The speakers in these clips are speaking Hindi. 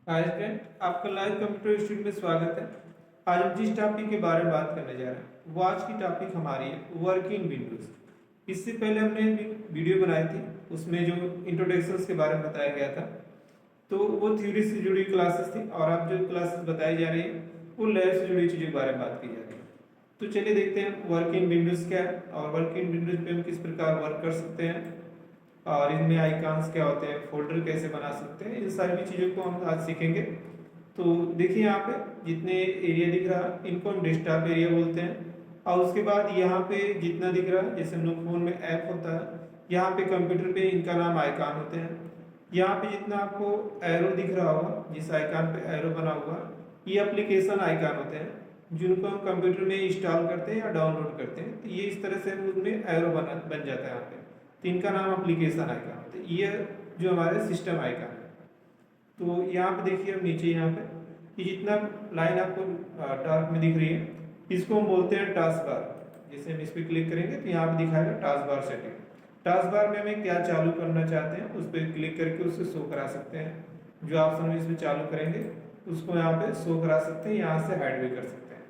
हाय फ्रेंड, आपका लाइव कंप्यूटर इंस्टीट्यूट में स्वागत है। आज हम जिस टॉपिक के बारे में बात करने जा रहे हैं वो आज की टॉपिक हमारी है वर्किंग विंडोज। इससे पहले हमने वीडियो बनाई थी, उसमें जो इंट्रोडक्शन के बारे में बताया गया था, तो वो थ्योरी से जुड़ी क्लासेस थी और अब जो क्लासेस बताई जा रही है वो लैब से जुड़ी चीज़ों के बारे में बात की जा रही है। तो चलिए देखते हैं वर्किंग विंडोज क्या है और वर्किंग विंडोज पे हम किस प्रकार वर्क कर सकते हैं और इनमें आइकॉन्स क्या होते हैं, फोल्डर कैसे बना सकते हैं, इन सारी भी चीज़ों को हम आज सीखेंगे। तो देखिए यहाँ पे जितने एरिया दिख रहा है इनको हम डेस्कटॉप एरिया बोलते हैं। और उसके बाद यहाँ पे जितना दिख रहा है, जैसे हम लोग फोन में ऐप होता है, यहाँ पे कंप्यूटर पे इनका नाम आइकॉन होते हैं। यहाँ पे जितना आपको एरो दिख रहा होगा, जिस आइकॉन पे एरो बना हुआ, ये एप्लीकेशन आइकॉन होते हैं जिनको हम कंप्यूटर में इंस्टॉल करते हैं या डाउनलोड करते हैं। तो ये इस तरह से उनमें एरो बन जाता है यहाँ पे, तो इनका नाम एप्लीकेशन आइकॉन होता है। ये जो हमारे सिस्टम आइकॉन है। तो यहाँ पे देखिए, अब नीचे यहाँ पे ये जितना लाइन आपको डार्क में दिख रही है, इसको हम बोलते हैं टास्क बार। जैसे हम इस पर क्लिक करेंगे तो यहाँ पे दिखाएगा task bar setting. Task bar में हमें क्या चालू करना चाहते हैं उस पर क्लिक करके उससे शो करा सकते हैं। जो ऑप्शन हम इसमें चालू करेंगे उसको यहाँ पे शो करा सकते हैं, यहाँ से हाइड भी कर सकते हैं।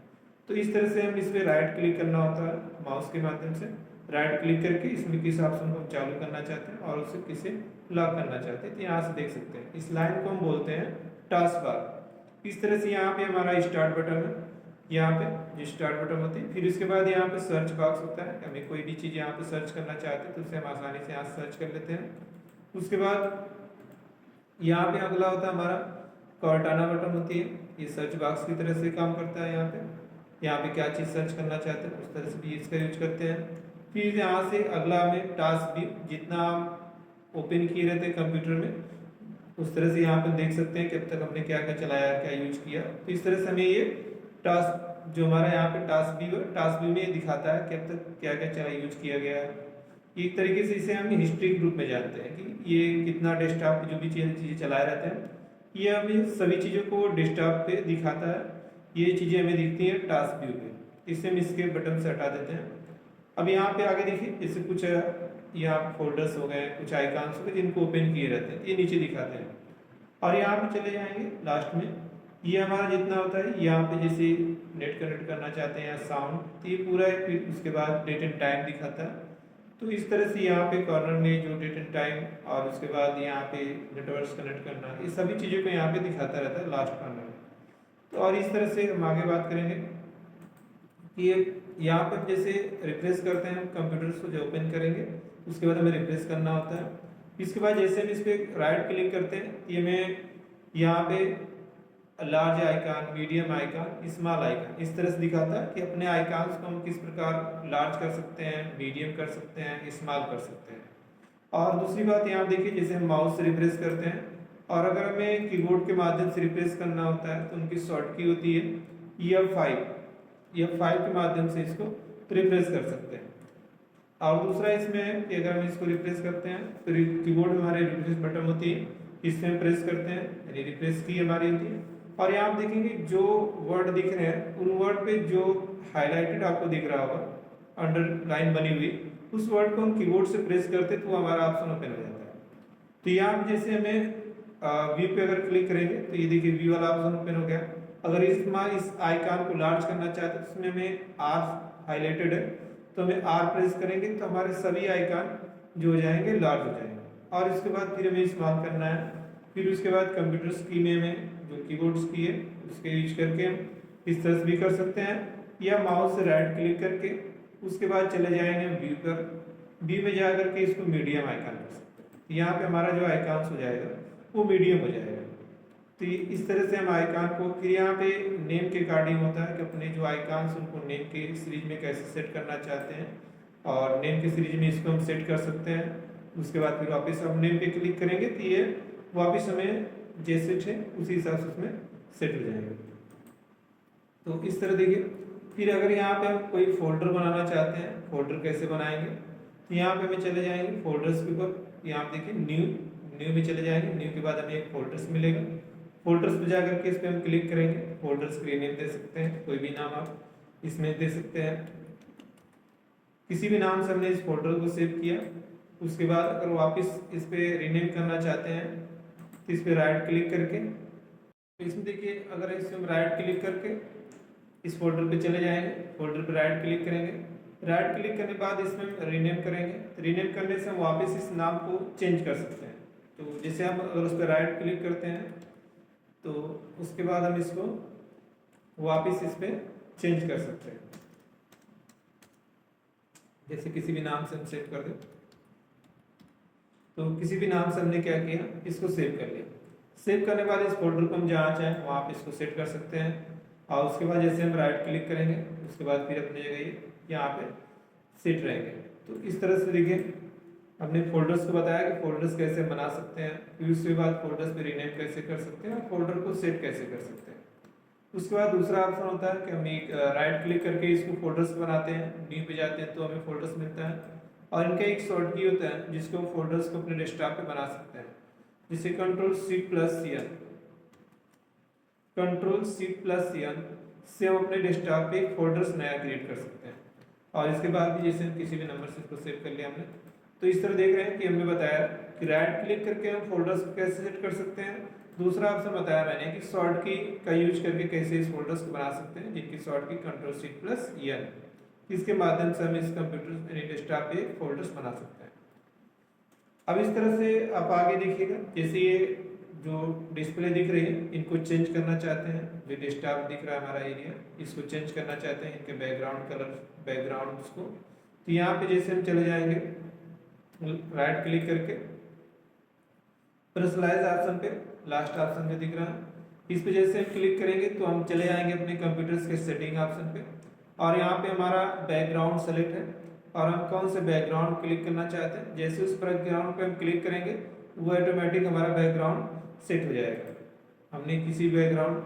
तो इस तरह से हम इस पर राइट क्लिक करना होता है माउस के माध्यम से। राइट क्लिक करके इसमें किस ऑप्शन को हम चालू करना चाहते हैं और उसे किसे लॉक करना चाहते हैं, तो यहाँ से देख सकते हैं। इस लाइन को हम बोलते हैं टास्क बार। इस तरह से यहाँ पे हमारा स्टार्ट बटन है, यहाँ पे जो स्टार्ट बटन होती है। फिर उसके बाद यहाँ पे सर्च बॉक्स होता है, हमें कोई भी चीज़ यहाँ पे सर्च करना चाहते हैं तो उसे हम आसानी से यहाँ सर्च कर लेते हैं। उसके बाद यहाँ पे अगला होता है हमारा कॉर्टाना बटन होती है, ये सर्च बॉक्स की तरह से काम करता है। यहाँ पे क्या चीज़ सर्च करना चाहते हैं उस तरह से भी इसका यूज करते हैं। फिर यहाँ से अगला हमें टास्क व्यू, जितना ओपन किए रहते हैं कंप्यूटर में उस तरह से यहाँ पे देख सकते हैं कि अब तक हमने क्या क्या चलाया, क्या यूज किया। तो इस तरह से हमें ये टास्क जो हमारा यहाँ पे टास्क व्यू है, टास्क व्यू में दिखाता है कि अब तक क्या क्या चला यूज किया गया है। एक तरीके से इसे हम हिस्ट्री के रूप में जानते हैं कि ये कितना डेस्कटॉप पे जो भी चीज़ें चलाए रहते हैं, ये हमें सभी चीज़ों को डेस्कटॉप पे दिखाता है। ये चीज़ें हमें दिखती हैं टास्क व्यू पे। इससे हम इसके बटन से हटा देते हैं। अब यहाँ पे आगे देखिए, जैसे कुछ यहाँ फोल्डर्स हो गए, कुछ आइकॉन्स हो गए जिनको ओपन किए रहते हैं, ये नीचे दिखाते हैं। और यहाँ पे चले जाएंगे लास्ट में, ये हमारा जितना होता है यहाँ पे जैसे नेट कनेक्ट करना चाहते हैं या साउंड, तो ये पूरा है। फिर उसके बाद डेट एंड टाइम दिखाता है। तो इस तरह से यहाँ पे कॉर्नर में जो डेट एंड टाइम और उसके बाद यहाँ पे नेटवर्क कनेक्ट करना, ये सभी चीज़ों को यहाँ पे दिखाता रहता है लास्ट कॉर्नर में। तो और इस तरह से हम आगे बात करेंगे कि यहाँ पर जैसे रिफ्रेश करते हैं कंप्यूटर को, जो ओपन करेंगे उसके बाद हमें रिफ्रेश करना होता है। इसके बाद जैसे हम इस पर राइट क्लिक करते हैं, ये हमें यहाँ पे large icon, medium icon, small icon इस तरह से दिखाता है कि अपने आइकॉन्स को हम किस प्रकार लार्ज कर सकते हैं, मीडियम कर सकते हैं, स्मॉल कर सकते हैं। और दूसरी बात यहाँ देखिए, जैसे हम माउस से रिफ्रेश करते हैं और अगर हमें कीबोर्ड के माध्यम से रिफ्रेश करना होता है तो उनकी शॉर्ट की होती है F5। F5 के माध्यम से इसको रिफ्रेश कर सकते हैं। और दूसरा इसमें है कि अगर हम इसको रिफ्रेश करते हैं तो कीबोर्ड में हमारे रिफ्रेश बटन होती है, इससे हम प्रेस करते हैं, यानी रिफ्रेश की हमारी होती है। और यहाँ आप देखेंगे जो वर्ड दिख रहे हैं उन वर्ड पे जो हाईलाइटेड आपको दिख रहा होगा, अंडरलाइन बनी हुई, उस वर्ड को हम कीबोर्ड से प्रेस करते तो हमारा ऑप्शन ओपन हो जाता है। तो यहाँ पे जैसे हमें व्यू पे अगर क्लिक करेंगे तो ये देखिए व्यू वाला ऑप्शन ओपन हो गया। अगर इस आइकॉन को लार्ज करना चाहते हैं तो इसमें हमें आर हाईलाइटेड है, तो हमें आर प्रेस करेंगे तो हमारे सभी आइकॉन जो हो जाएंगे लार्ज हो जाएंगे। और इसके बाद फिर हमें स्मॉल करना है। फिर उसके बाद कंप्यूटर्स की में हमें जो कीबोर्ड्स की है उसके यूज करके हम इस तरह से भी कर सकते हैं, या माउस से राइट क्लिक करके उसके बाद चले जाएंगे व्यू पर। व्यू में जा करके इसको मीडियम आइकॉन कर सकते हैं। यहाँ पे हमारा जो आइकॉन्स हो जाएगा वो मीडियम हो जाएगा। तो इस तरह से हम आइकॉन को, फिर यहाँ पे नेम के अकॉर्डिंग होता है कि अपने जो आइकॉन्स उनको नेम के सीरीज में कैसे सेट करना चाहते हैं, और नेम के सीरीज में इसको हम सेट कर सकते हैं। उसके बाद फिर वापस हम नेम पे क्लिक करेंगे तो ये वापस हमें जैसे थे उसी हिसाब से उसमें सेट हो जाएंगे। तो इस तरह देखिए, फिर अगर यहाँ पे हम कोई फोल्डर बनाना चाहते हैं, फोल्डर कैसे बनाएंगे, तो यहाँ पे हमें चले जाएंगे फोल्डर्स के ऊपर। यहाँ पे देखिए न्यू में चले जाएंगे। न्यू के बाद हमें एक फोल्डर्स मिलेगा। फोल्डर्स पे जाकर के इस पर हम क्लिक करेंगे। फोल्डर्स के नेम दे सकते हैं, कोई भी नाम आप इसमें दे सकते हैं। किसी भी नाम से हमने इस फोल्डर को सेव किया। उसके बाद अगर वापस इस पे रीनेम करना चाहते हैं तो इस पे राइट क्लिक करके तो इसमें देखिए, अगर इसमें हम राइट क्लिक करके इस फोल्डर पे चले जाएंगे, फोल्डर पे राइट क्लिक करेंगे, राइट क्लिक करने के बाद इसमें हम रीनेम करेंगे। रीनेम करने से हम वापस इस नाम को चेंज कर सकते हैं। तो जैसे हम अगर उस पर राइट क्लिक करते हैं तो उसके बाद हम इसको वापस इस पर चेंज कर सकते हैं। जैसे किसी भी नाम से हम सेव कर दें, तो किसी भी नाम से हमने क्या किया, इसको सेव कर लिया। सेव करने के बाद इस फोल्डर को हम जहाँ चाहें वहाँ पे इसको सेट कर सकते हैं। और उसके बाद जैसे हम राइट क्लिक करेंगे उसके बाद फिर अपनी जगह यहाँ पे सेट रहेंगे। तो इस तरह से देखिए हमने फोल्डर्स को बताया कि फोल्डर्स कैसे बना सकते हैं, फिर उसके बाद फोल्डर्स पे रीनेम कैसे कर सकते हैं और फोल्डर को सेट कैसे कर सकते हैं। उसके बाद दूसरा ऑप्शन होता है कि हम एक राइट क्लिक करके इसको फोल्डर्स बनाते हैं, न्यू पे जाते हैं तो हमें फोल्डर्स मिलता है। और इनका एक शॉर्ट की होता है जिसको फोल्डर्स को अपने डेस्कटॉप पे बना सकते हैं, जिसे Ctrl+C+Cn, Ctrl+C+Cn से हम अपने डेस्कटॉप पे फोल्डर्स नया क्रिएट कर सकते हैं। और इसके बाद भी जैसे हम किसी भी नंबर से इसको सेव कर लिया हमने, तो इस तरह देख रहे हैं कि हमने बताया कि राइट क्लिक करके हम फोल्डर्स को कैसे सेट कर सकते हैं। दूसरा ऑप्शन बताया मैंने कि शॉर्ट की का यूज करके कैसे इस फोल्डर्स को बना सकते हैं, जिनकी शॉर्ट की Ctrl+C+N, इसके माध्यम से हम इस कंप्यूटर डेस्कटॉप पे फोल्डर्स बना सकते हैं। अब इस तरह से आप आगे देखिएगा, जैसे ये जो डिस्प्ले दिख रही है इनको चेंज करना चाहते हैं, जो डेस्कटॉप दिख रहा है हमारा एरिया, इसको चेंज करना चाहते हैं, इनके बैकग्राउंड कलर बैकग्राउंड को। तो यहाँ पे जैसे हम चले जाएंगे राइट क्लिक करके पर्सनलाइज ऑप्शन पे, लास्ट ऑप्शन जो दिख रहा है इस पे जैसे हम क्लिक करेंगे तो हम चले जाएंगे अपने कंप्यूटर के सेटिंग ऑप्शन पे। और यहाँ पे हमारा बैकग्राउंड सेलेक्ट है और हम कौन से बैकग्राउंड क्लिक करना चाहते हैं, जैसे उस बैकग्राउंड पे हम क्लिक करेंगे वो ऑटोमेटिक हमारा बैकग्राउंड सेट हो जाएगा। हमने किसी बैकग्राउंड,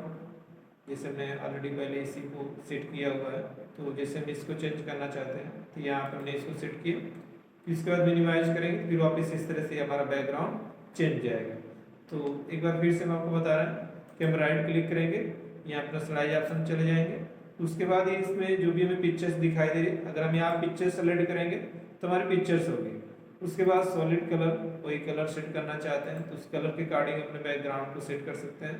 जैसे हमने ऑलरेडी पहले इसी को सेट किया हुआ है, तो जैसे हम इसको चेंज करना चाहते हैं तो यहाँ पे हमने इसको सेट किया, इसके बाद मिनिमाइज करेंगे, फिर वापस इस तरह से हमारा बैकग्राउंड चेंज जाएगा। तो एक बार फिर से मैं आपको बता रहा हूँ कि हम राइट क्लिक करेंगे, यहाँ पर स्लाइड ऑप्शन चले जाएंगे, उसके बाद इसमें जो भी हमें पिक्चर्स दिखाई दे रही, अगर हम यहाँ पिक्चर सेलेक्ट करेंगे तो हमारी पिक्चर्स होगी। उसके बाद सॉलिड कलर, कोई कलर सेट करना चाहते हैं तो उस कलर के अकॉर्डिंग अपने बैकग्राउंड को सेट कर सकते हैं।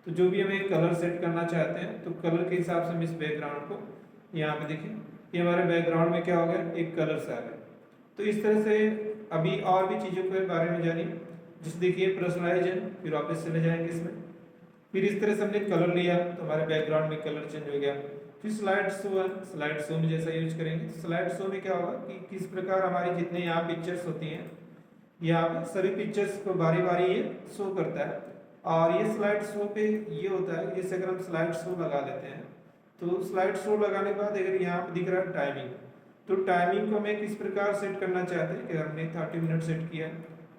तो जो भी हमें कलर सेट करना चाहते हैं तो कलर के हिसाब से हम इस बैकग्राउंड को यहाँ पे देखिए, ये हमारे बैकग्राउंड में क्या हो गया, एक कलर से आ गया। तो इस तरह से अभी और भी चीज़ों के बारे में जानिए, जैसे देखिए पर्सनलाइज है, फिर वापस चले जाएंगे इसमें, फिर इस तरह से हमने कलर लिया तो हमारे बैकग्राउंड में कलर चेंज हो गया। फिर स्लाइड शो है, स्लाइड शो में जैसा यूज करेंगे, स्लाइड शो में क्या होगा कि किस प्रकार हमारी जितने यहाँ पिक्चर्स होती हैं, यहाँ पे सभी पिक्चर्स को बारी बारी ये शो करता है। और ये स्लाइड शो पे ये होता है, जैसे अगर हम स्लाइड शो लगा लेते हैं तो स्लाइड शो लगाने के बाद अगर यहाँ पे दिख रहा है टाइमिंग, तो टाइमिंग को हमें किस प्रकार सेट करना चाहते हैं कि हमने 30 मिनट सेट किया,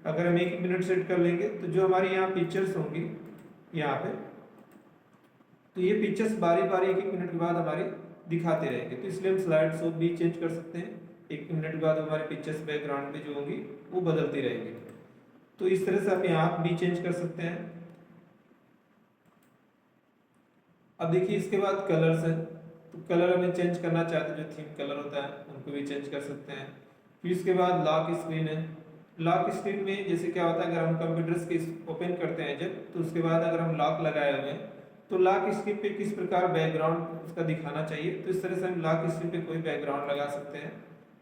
अगर हम 1 मिनट सेट कर लेंगे तो जो हमारी यहाँ पिक्चर्स होंगी यहाँ पे, तो ये पिक्चर्स बारी बारी 1 मिनट के बाद हमारी दिखाते रहेंगे। तो इसलिए हम स्लाइड शो भी चेंज कर सकते हैं, 1 मिनट के बाद हमारे पिक्चर्स बैकग्राउंड पे जो होंगी वो बदलती रहेंगी। तो इस तरह से आप यहाँ भी चेंज कर सकते हैं। अब देखिए इसके बाद कलर्स है, तो कलर हमें चेंज करना चाहते हैं, जो थीम कलर होता है उनको भी चेंज कर सकते हैं। फिर इसके बाद लॉक स्क्रीन है, लॉक स्क्रीन में जैसे क्या होता है, अगर हम कंप्यूटर्स के ओपन करते हैं जब, तो उसके बाद अगर हम लॉक लगाए हुए हैं तो लॉक स्क्रीन पे किस प्रकार बैकग्राउंड उसका दिखाना चाहिए, तो इस तरह से हम लॉक स्क्रीन पे कोई बैकग्राउंड लगा सकते हैं।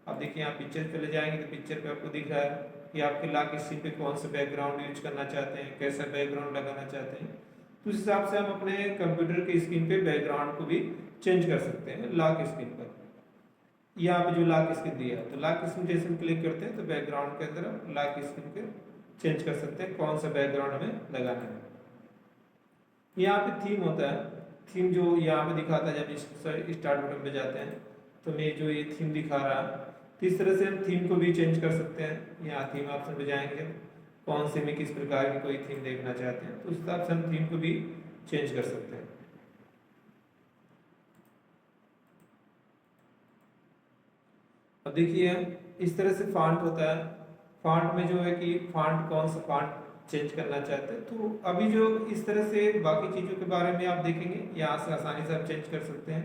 अब देखिए यहाँ पिक्चर चले जाएंगे तो पिक्चर पे आपको दिख रहा है कि आपके लॉक स्क्रीन पे कौन सा बैकग्राउंड यूज करना चाहते हैं, कैसा बैकग्राउंड लगाना चाहते हैं। तो उस हिसाब से हम अपने कंप्यूटर के स्क्रीन पे बैकग्राउंड को भी चेंज कर सकते हैं लॉक स्क्रीन पर। यहाँ पे जो लॉक स्क्रीन दिया है, तो लॉक स्क्रीन जैसे हम क्लिक करते हैं तो बैकग्राउंड के अंदर लॉक स्क्रीन पे चेंज कर सकते हैं कौन सा बैकग्राउंड हमें लगाना है। यहाँ पे थीम होता है, थीम जो यहाँ पे दिखाता है, जब स्टार्ट बटन पे जाते हैं तो मैं जो ये थीम दिखा रहा है, तो इस तरह से हम थीम को भी चेंज कर सकते हैं। यहाँ थीम ऑप्शन पे जाएंगे, कौन से में किस प्रकार की कोई थीम देखना चाहते हैं तो उस हिसाब से हम थीम को भी चेंज कर सकते हैं। अब देखिए इस तरह से फॉन्ट होता है, फॉन्ट में जो है कि फॉन्ट कौन सा फॉन्ट चेंज करना चाहते हैं। तो अभी जो इस तरह से बाकी चीज़ों के बारे में आप देखेंगे, यहाँ से आसानी से आप चेंज कर सकते हैं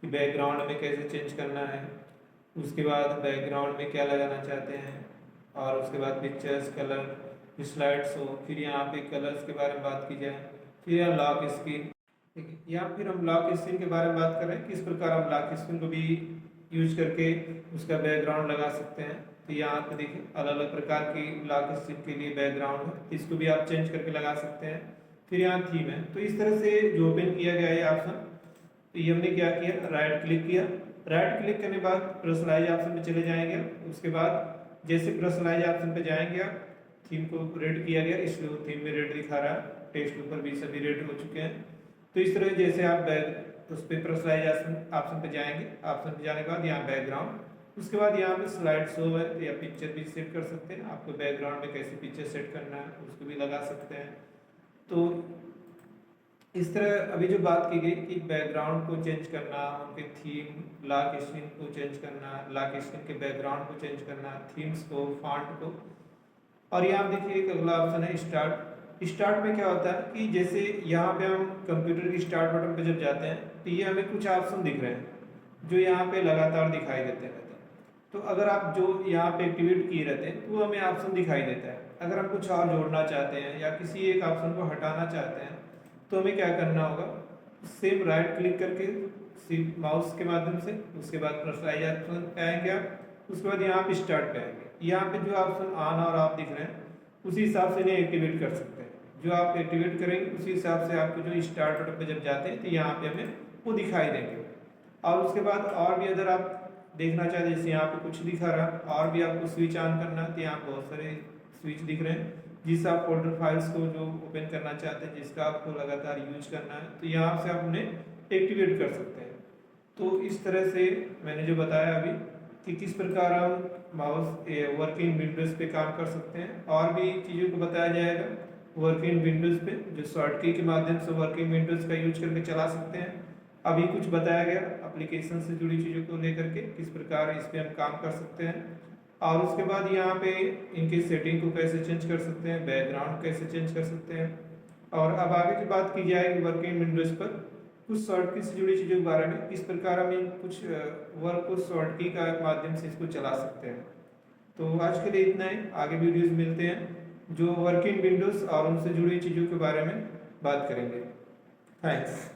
कि बैकग्राउंड में कैसे चेंज करना है, उसके बाद बैकग्राउंड में क्या लगाना चाहते हैं, और उसके बाद पिक्चर्स, कलर, स्लाइड्स हो। फिर यहाँ पे कलर्स के बारे में बात की जाए, फिर यहाँ लॉक स्क्रीन, ठीक है। यहाँ फिर हम लॉक स्क्रीन के बारे में बात कर रहे हैं, किस प्रकार हम लॉक स्क्रीन को भी यूज करके उसका बैकग्राउंड लगा सकते हैं। तो यहाँ पे देखिए अलग अलग प्रकार की लॉक स्क्रीन के लिए बैकग्राउंड है, इसको भी आप चेंज करके लगा सकते हैं। फिर यहाँ थीम है, तो इस तरह से जो ओपन किया गया है ऑप्शन, तो ये हमने क्या किया, राइट क्लिक किया। राइट क्लिक करने के बाद पर्सनलाइज ऑप्शन पे चले जाएंगे। उसके बाद जैसे पर्सनलाइज ऑप्शन पे जाएंगे आप, थीम को रेड किया गया, इसलिए वो थीम में रेड दिखा रहा है, टेक्स्ट ऊपर भी सभी रेड हो चुके हैं। तो इस तरह जैसे आप बैक उस पर पर्सनलाइज ऑप्शन पे जाएंगे, ऑप्शन पे जाने के बाद यहाँ बैकग्राउंड, उसके बाद यहाँ पे स्लाइड शो है, या पिक्चर भी सेट कर सकते हैं। आपको बैकग्राउंड में कैसे पिक्चर सेट करना है उसको भी लगा सकते हैं। तो इस तरह अभी जो बात की गई कि बैकग्राउंड को चेंज करना, उनके थीम, लॉक स्क्रीन को चेंज करना, लॉक स्क्रीन के बैकग्राउंड को चेंज करना, थीम्स को, फॉन्ट को। और यहाँ देखिए एक अगला ऑप्शन है स्टार्ट। स्टार्ट में क्या होता है कि जैसे यहाँ पे हम कंप्यूटर की स्टार्ट बटन पे जब जाते हैं तो ये हमें कुछ ऑप्शन दिख रहे हैं जो यहाँ पे लगातार दिखाई देते रहते हैं। तो अगर आप जो यहाँ पे एक्टिवेट किए रहते हैं तो हमें ऑप्शन दिखाई देता है। अगर हम कुछ और जोड़ना चाहते हैं या किसी एक ऑप्शन को हटाना चाहते हैं तो हमें क्या करना होगा, सेम राइट क्लिक करके माउस के माध्यम से, उसके बाद पर्सनलाइज ऑप्शन पे आएंगे आप, उसके बाद यहाँ पे स्टार्ट पे आएंगे। यहाँ पे जो ऑप्शन ऑन और ऑफ दिख रहे हैं उसी हिसाब से इन्हें एक्टिवेट कर सकते हैं। जो आप एक्टिवेट करेंगे उसी हिसाब से आपको जो स्टार्ट बटन पे जब जाते हैं तो यहाँ पे हमें वो दिखाई देंगे। और उसके बाद और भी अगर आप देखना चाहते हैं, जैसे यहाँ पे कुछ दिखा रहा है और भी आपको स्विच ऑन करना है तो यहाँ बहुत सारे स्विच दिख रहे हैं, जिससे आप फोल्डर फाइल्स को जो ओपन करना चाहते हैं, जिसका आपको लगातार यूज करना है, तो यहाँ से आप उन्हें एक्टिवेट कर सकते हैं। तो इस तरह से मैंने जो बताया अभी कि किस प्रकार हम माउस वर्किंग विंडोज़ पे काम कर सकते हैं, और भी चीज़ों को बताया जाएगा वर्किंग विंडोज़ पे, जो शॉर्ट की के माध्यम से वर्किंग विंडोज़ का यूज करके चला सकते हैं। अभी कुछ बताया गया एप्लीकेशन से जुड़ी चीज़ों को लेकर के, किस प्रकार इस पर हम काम कर सकते हैं। और उसके बाद यहाँ पे इनकी सेटिंग को कैसे चेंज कर सकते हैं, बैकग्राउंड कैसे चेंज कर सकते हैं। और अब आगे की बात की जाएगी वर्किंग विंडोज़ पर कुछ शॉर्ट की से जुड़ी चीज़ों के बारे में, किस प्रकार हम इन कुछ वर्क को शॉर्ट की का माध्यम से इसको चला सकते हैं। तो आज के लिए इतना ही, आगे वीडियोज़ मिलते हैं जो वर्किंग विंडोज़ और उनसे जुड़ी चीज़ों के बारे में बात करेंगे। थैंक्स।